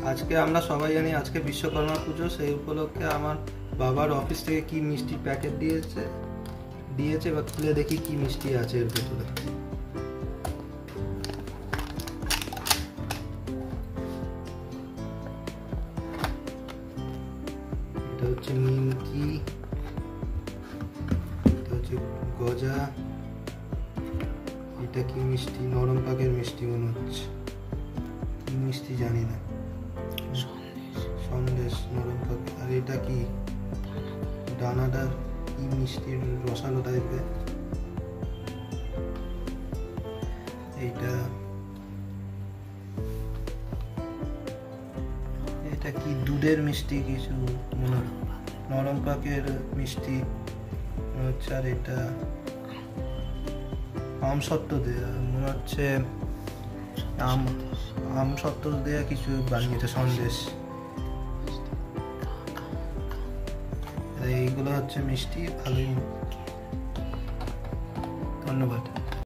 আজকে আমরা সবাই জানি আজকে বিশ্বকর্মা পুজো, সেই উপলক্ষে আমার বাবার অফিস থেকে কি মিষ্টি প্যাকেট দিয়েছে এবার খুলে দেখি কি মিষ্টি আছে এর ভেতরে। এটা হচ্ছে নিমকি, এটা হচ্ছে গজা, এটা কি মিষ্টি? নরম পাকের মিষ্টি মনে হচ্ছে, কি মিষ্টি জানি না, সন্দেশ নরম পাক। আর এটা কি দানাদার কি মিষ্টি, রসালো টাইপের। এটা কি দুধের মিষ্টি কিছু মনে হয়, নরম পাকের মিষ্টি মনে হচ্ছে। আর এটা আমসত্ত্ব দেয়া মনে হচ্ছে, আমসত্ত্ব দেয়া কিছু বানিয়েছে সন্দেশ। এইগুলো হচ্ছে মিষ্টি, ভালোই। ধন্যবাদ।